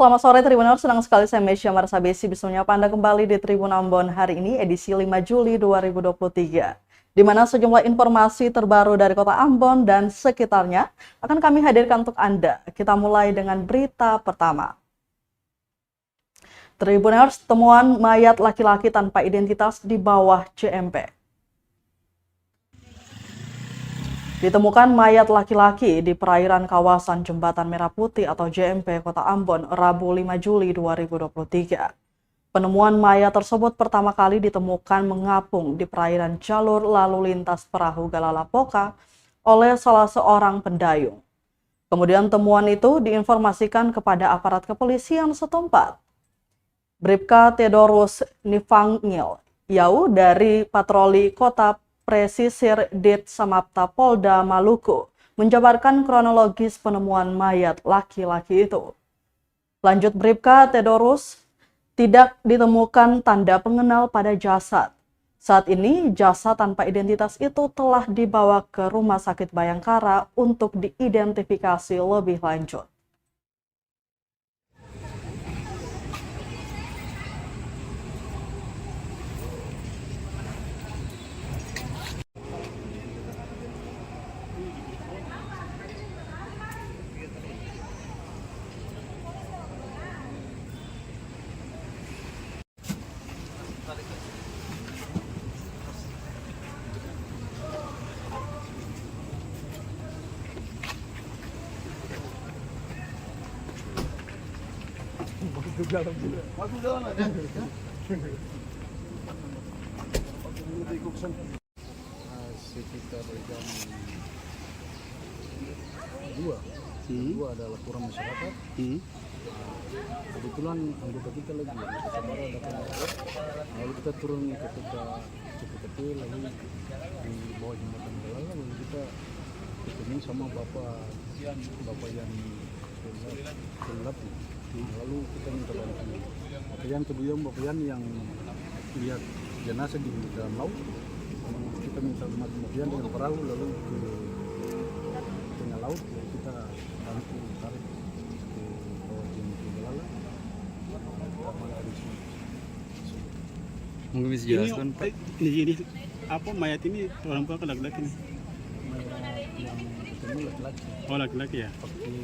Selamat sore Tribuners, senang sekali saya Mesya Marsabesi bisa menyapa Anda kembali di Tribun Ambon hari ini edisi 5 Juli 2023. Di mana sejumlah informasi terbaru dari Kota Ambon dan sekitarnya akan kami hadirkan untuk Anda. Kita mulai dengan berita pertama. Tribuners, temuan mayat laki-laki tanpa identitas di bawah CMP. Ditemukan mayat laki-laki di perairan kawasan Jembatan Merah Putih atau JMP Kota Ambon, Rabu 5 Juli 2023. Penemuan mayat tersebut pertama kali ditemukan mengapung di perairan jalur lalu lintas perahu Galalapoka oleh salah seorang pendayung. Kemudian temuan itu diinformasikan kepada aparat kepolisian setempat. Bribka Theodorus Nifangil Yau dari patroli Kota Pesisir Dit Samapta Polda Maluku menjabarkan kronologis penemuan mayat laki-laki itu. Lanjut Bribka Theodorus, tidak ditemukan tanda pengenal pada jasad. Saat ini jasad tanpa identitas itu telah dibawa ke Rumah Sakit Bayangkara untuk diidentifikasi lebih lanjut. Sekitar jam 2 ada laporan masyarakat. Kebetulan anggota kita lagi Sabara datang, lalu kita turun ketika CPTP lalu di bawah jembatan Galala, lalu kita ketemu sama bapak yang gelap. Lalu kita minta bantuan. Bapak yang lihat jenazah di dalam laut, kita minta kemudian dengan perahu lalu ke tengah laut, lalu kita bantu tarik ke bawah jembatan Galala. Mungkin bisa jelaskan Pak? Ini apa mayat ini perempuan atau laki-laki nih? Yang ketemu laki-laki. Oh laki-laki ya. Pakai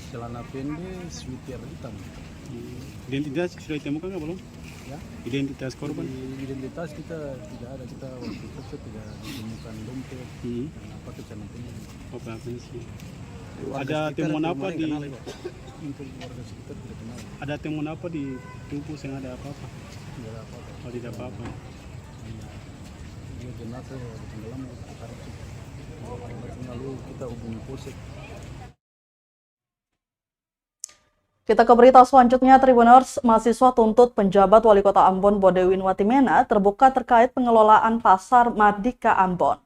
celana pendek, sweater hitam. Identitas sudah ditemukan nggak belum? Ya. Identitas korban? Identitas kita tidak ada, kita waktu itu tidak ditemukan dompet dan apa celana pendek. Oh pensi. Ada temuan apa di? Untuk warga sekitar tidak kenal. Ada temuan apa di tubuh yang ada apa-apa? Tidak ada apa-apa. Oh tidak apa-apa. Dia jenazah tenggelam tarik. Lalu kita hubungi polsek. Kita ke berita selanjutnya, Tribuners, mahasiswa tuntut penjabat Wali Kota Ambon Bodewin Watimena terbuka terkait pengelolaan pasar Mardika Ambon.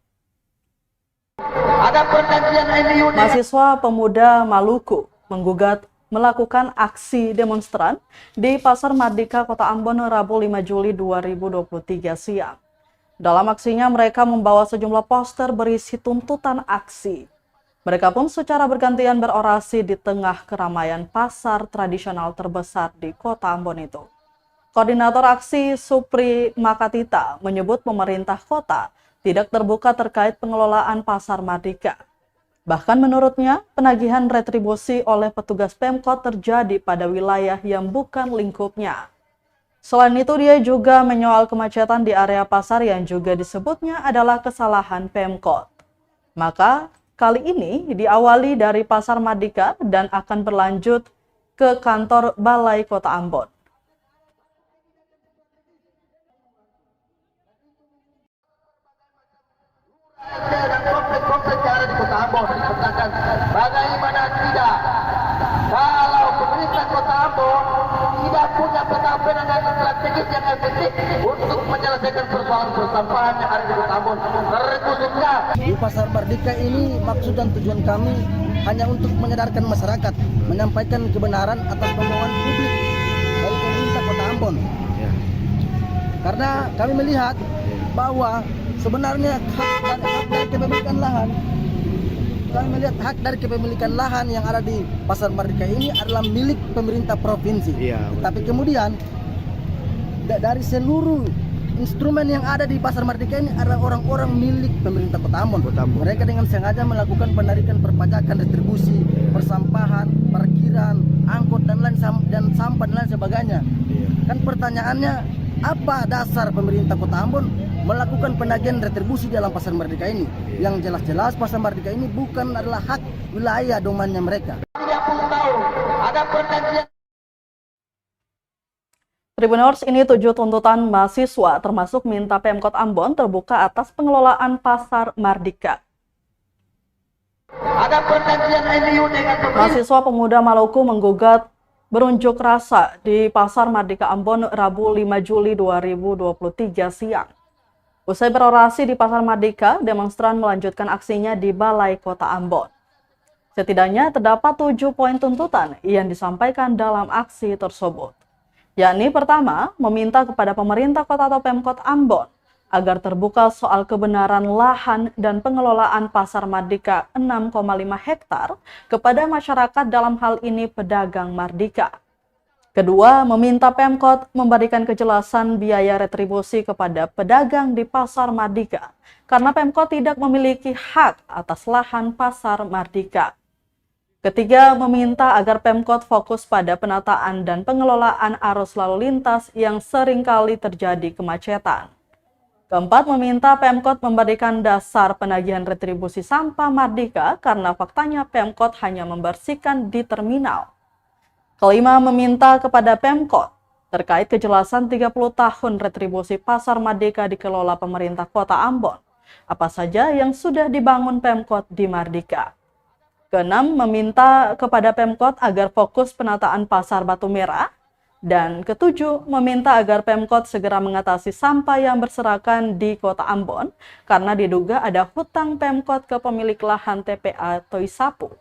Mahasiswa pemuda Maluku menggugat melakukan aksi demonstran di Pasar Mardika Kota Ambon Rabu 5 Juli 2023 siang. Dalam aksinya mereka membawa sejumlah poster berisi tuntutan aksi. Mereka pun secara bergantian berorasi di tengah keramaian pasar tradisional terbesar di Kota Ambon itu. Koordinator aksi Supri Makatita menyebut pemerintah kota tidak terbuka terkait pengelolaan pasar Mardika. Bahkan menurutnya, penagihan retribusi oleh petugas Pemkot terjadi pada wilayah yang bukan lingkupnya. Selain itu, dia juga menyoal kemacetan di area pasar yang juga disebutnya adalah kesalahan Pemkot. Maka, kali ini diawali dari Pasar Mardika dan akan berlanjut ke kantor Balai Kota Ambon. Dan komplek-komplek yang ada di Kota Ambon dipertanyakan bagaimana tidak kalau pemerintah Kota Ambon tidak punya peta penanganan strategis yang efektif untuk menyelesaikan persoalan persampahan yang ada di Kota Ambon, terkhususnya di Pasar Mardika ini. Maksud dan tujuan kami hanya untuk menyadarkan masyarakat, menyampaikan kebenaran atas pembohongan publik dari pemerintah Kota Ambon. Karena kami melihat bahwa sebenarnya hak dan kepemilikan lahan Kami melihat hak dari kepemilikan lahan yang ada di Pasar Merdeka ini adalah milik pemerintah provinsi. Tapi kemudian dari seluruh instrumen yang ada di Pasar Merdeka ini adalah orang-orang milik pemerintah Kota Ambon. Mereka dengan sengaja melakukan penarikan perpajakan, retribusi, persampahan, parkiran, angkut dan sampah dan lain sebagainya. Kan pertanyaannya, apa dasar pemerintah Kota Ambon melakukan penagihan retribusi di dalam Pasar Merdeka ini? Yang jelas-jelas Pasar Merdeka ini bukan adalah hak wilayah domainnya mereka. 30 tahun ada perjanjian. Tribuners, ini 7 tuntutan mahasiswa termasuk minta Pemkot Ambon terbuka atas pengelolaan Pasar Merdeka. Ada perjanjian MOU dengan pemerintah. Mahasiswa pemuda Maluku menggugat berunjuk rasa di Pasar Merdeka Ambon Rabu 5 Juli 2023 siang. Usai berorasi di Pasar Merdeka, demonstran melanjutkan aksinya di Balai Kota Ambon. Setidaknya terdapat 7 poin tuntutan yang disampaikan dalam aksi tersebut. Yakni pertama, meminta kepada pemerintah kota atau Pemkot Ambon agar terbuka soal kebenaran lahan dan pengelolaan Pasar Merdeka 6,5 hektar kepada masyarakat, dalam hal ini pedagang Merdeka. Kedua, meminta Pemkot memberikan kejelasan biaya retribusi kepada pedagang di Pasar Merdeka karena Pemkot tidak memiliki hak atas lahan Pasar Merdeka. Ketiga, meminta agar Pemkot fokus pada penataan dan pengelolaan arus lalu lintas yang seringkali terjadi kemacetan. Keempat, meminta Pemkot memberikan dasar penagihan retribusi sampah Merdeka karena faktanya Pemkot hanya membersihkan di terminal. Kelima, meminta kepada Pemkot terkait kejelasan 30 tahun retribusi Pasar Merdeka dikelola pemerintah Kota Ambon. Apa saja yang sudah dibangun Pemkot di Merdeka. Keenam, meminta kepada Pemkot agar fokus penataan Pasar Batu Merah. Dan ketujuh, meminta agar Pemkot segera mengatasi sampah yang berserakan di Kota Ambon karena diduga ada hutang Pemkot ke pemilik lahan TPA Toisapu.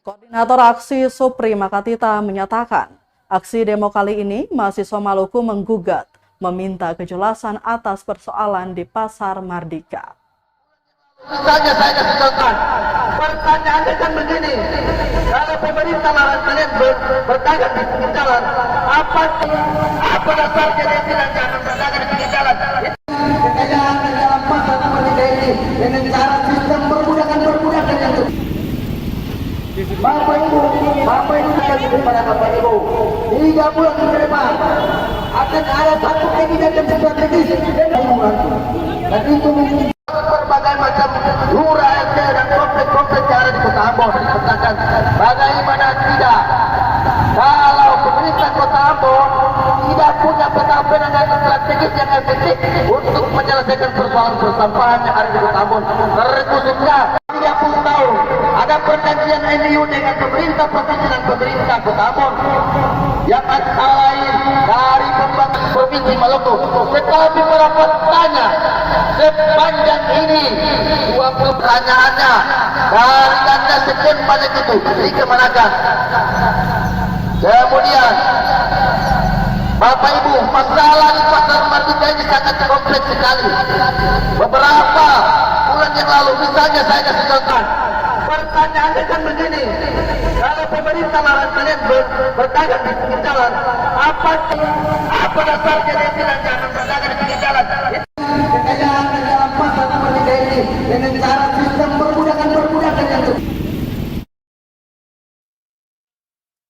Koordinator aksi Supri Makatita menyatakan, aksi demo kali ini mahasiswa Maluku menggugat, meminta kejelasan atas persoalan di Pasar Merdeka. Misalnya saya kasih contoh, pertanyaannya kan begini, kalau pemerintah larang kalian berdagang di pinggir jalan, apa dasarnya dia bilang jangan berdagang di pinggir jalan? Kekayaan di dalam Pasar Merdeka ini dengan cara sistem perbudakan yang Bapak Ibu saya kepada Bapak Ibu, 3 bulan ke depan akan ada satu kebijakan strategis dan itu mungkin berbagai macam lurah RT dan komplek-komplek yang ada di Kota Ambon dipertanyakan bagaimana tidak kalau pemerintah Kota Ambon tidak punya peta penanganan strategis yang efektif untuk menyelesaikan persoalan persampahan yang ada di Kota Ambon. Terkhususnya 30 tahun ada perjanjian MOU dengan pemerintah provinsi dan pemerintah Kota Ambon yang antara lain dari pembangunan provinsi Maluku. Tetapi para petanya sepanjang ini 20 pertanyaannya dari dana sekian banyak itu dikemanakan. Kemudian Bapak Ibu, masalah di Pasar Merdeka ini sangat kompleks sekali. Beberapa bulan yang lalu, misalnya saya kasih contoh, pertanyaannya kan begini, kalau pemerintah larang kalian berdagang di pinggir jalan, apa dasarnya dia bilang jangan berdagang di pinggir jalan? Kekayaan di dalam Pasar Merdeka ini dengan cara sistem perbudakan yang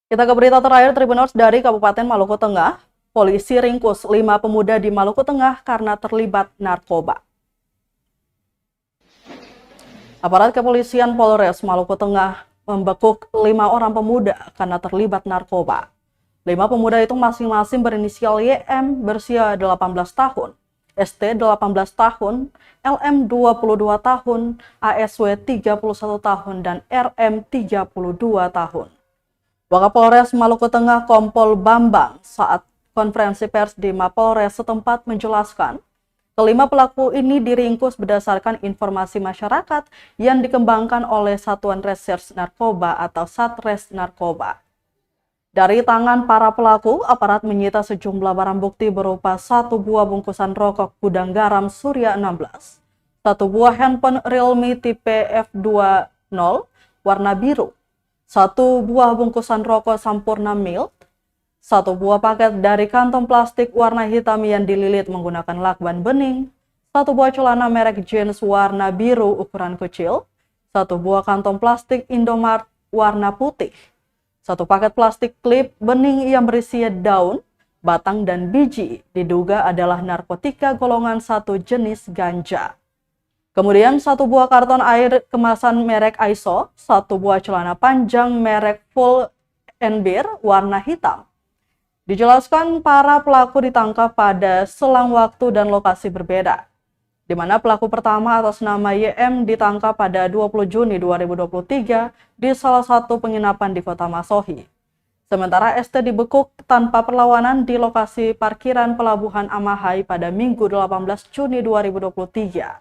Kita ke berita terakhir, Tribuners, dari Kabupaten Maluku Tengah. Polisi ringkus 5 pemuda di Maluku Tengah karena terlibat narkoba. Aparat kepolisian Polres Maluku Tengah membekuk 5 orang pemuda karena terlibat narkoba. 5 pemuda itu masing-masing berinisial YM berusia 18 tahun, ST 18 tahun, LM 22 tahun, ASW 31 tahun, dan RM 32 tahun. Wakapolres Maluku Tengah Kompol Bambang saat konferensi pers di Mapolres setempat menjelaskan, kelima pelaku ini diringkus berdasarkan informasi masyarakat yang dikembangkan oleh Satuan Reserse Narkoba atau Satres Narkoba. Dari tangan para pelaku, aparat menyita sejumlah barang bukti berupa 1 buah bungkusan rokok gudang garam Surya 16, 1 buah handphone Realme tipe F2 warna biru, 1 buah bungkusan rokok Sampurna Mild, 1 buah paket dari kantong plastik warna hitam yang dililit menggunakan lakban bening, 1 buah celana merek jeans warna biru ukuran kecil, 1 buah kantong plastik Indomart warna putih, 1 paket plastik klip bening yang berisi daun, batang, dan biji, diduga adalah narkotika golongan 1 jenis ganja. Kemudian 1 buah karton air kemasan merek ISO, 1 buah celana panjang merek Full and Bear warna hitam. Dijelaskan para pelaku ditangkap pada selang waktu dan lokasi berbeda, di mana pelaku pertama atas nama YM ditangkap pada 20 Juni 2023 di salah satu penginapan di Kota Masohi. Sementara ST dibekuk tanpa perlawanan di lokasi parkiran Pelabuhan Amahai pada Minggu 18 Juni 2023.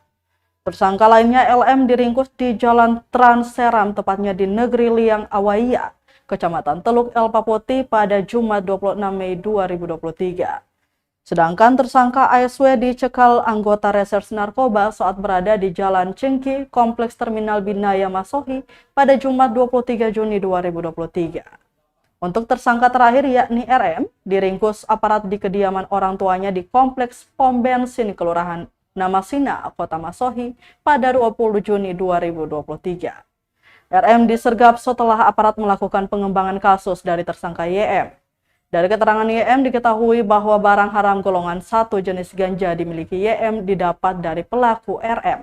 Tersangka lainnya LM diringkus di Jalan Trans Seram, tepatnya di Negeri Liang Awaiya, Kecamatan Teluk El Papoti pada Jumat 26 Mei 2023. Sedangkan tersangka ASW dicekal anggota reserse narkoba saat berada di Jalan Cengki, Kompleks Terminal Binaya Masohi pada Jumat 23 Juni 2023. Untuk tersangka terakhir yakni RM, diringkus aparat di kediaman orang tuanya di Kompleks Pom Bensin Kelurahan Namasina, Kota Masohi pada 20 Juni 2023. RM disergap setelah aparat melakukan pengembangan kasus dari tersangka YM. Dari keterangan YM diketahui bahwa barang haram golongan 1 jenis ganja dimiliki YM didapat dari pelaku RM.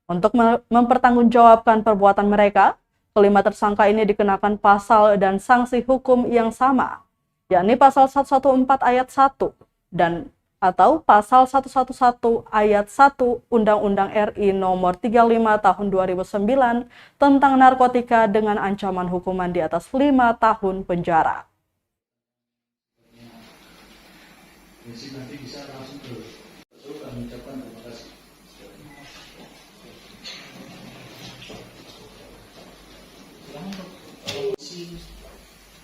Untuk mempertanggungjawabkan perbuatan mereka, kelima tersangka ini dikenakan pasal dan sanksi hukum yang sama, yakni pasal 114 ayat 1 dan atau pasal 111 ayat 1 Undang-Undang RI nomor 35 tahun 2009 tentang narkotika dengan ancaman hukuman di atas 5 tahun penjara. Nanti bisa langsung terus. Kami ucapkan terima kasih.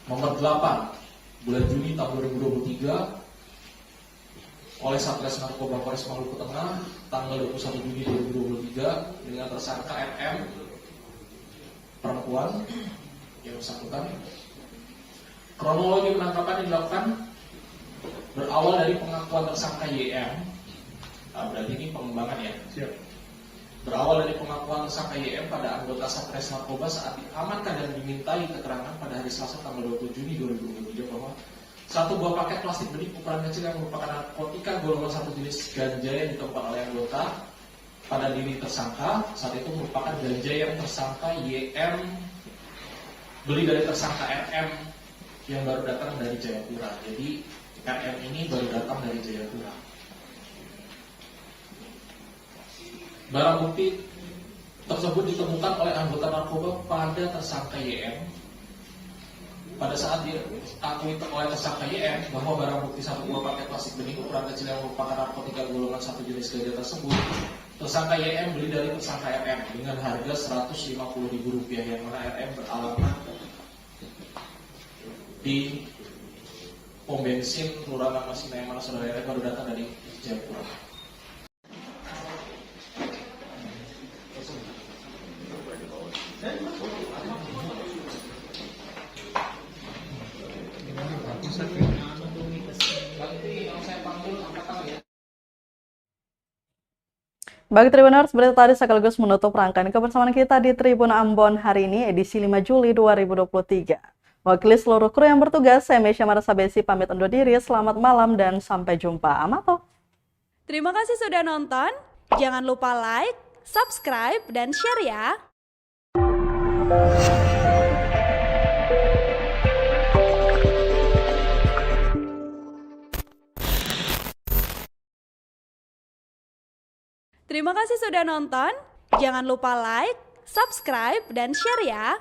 Nomor 8 bulan Juni tahun 2023 oleh Satres Narkoba Polres Maluku Tengah tanggal 21 Juni 2023 dengan tersangka RM perempuan yang bersangkutan. Kronologi penangkapan dilakukan berawal dari pengakuan tersangka YM. Berarti ini pengembangan ya. Siap. Berawal dari pengakuan tersangka YM pada anggota Satres Narkoba saat diamankan dan dimintai keterangan pada hari Selasa tanggal 20 Juni 2023 bahwa 1 buah paket plastik bening ukuran kecil yang merupakan narkotika golongan 1 jenis ganja yang ditemukan oleh anggota pada diri tersangka saat itu merupakan ganja yang tersangka YM beli dari tersangka RM yang baru datang dari Jayapura. Jadi RM ini baru datang dari Jayapura. Barang bukti tersebut ditemukan oleh anggota narkoba pada tersangka YM. Pada saat diakui oleh tersangka YM bahwa barang bukti 1 buah paket plastik bening ukuran kecil yang merupakan narkotika golongan 1 jenis ganja tersebut, tersangka YM beli dari tersangka RM dengan harga Rp150.000 yang mana RM beralamat di pom bensin Kelurahan Namasina yang mana saudara RM baru datang dari Jayapura. Bagi Tribuners, berita tadi sekaligus menutup rangkaian kebersamaan kita di Tribun Ambon hari ini, edisi 5 Juli 2023. Wakili seluruh kru yang bertugas, saya Mesya Marasabesi pamit undur diri. Selamat malam dan sampai jumpa. Amato. Terima kasih sudah nonton. Jangan lupa like, subscribe, dan share ya. Terima kasih sudah nonton. Jangan lupa like, subscribe, dan share ya.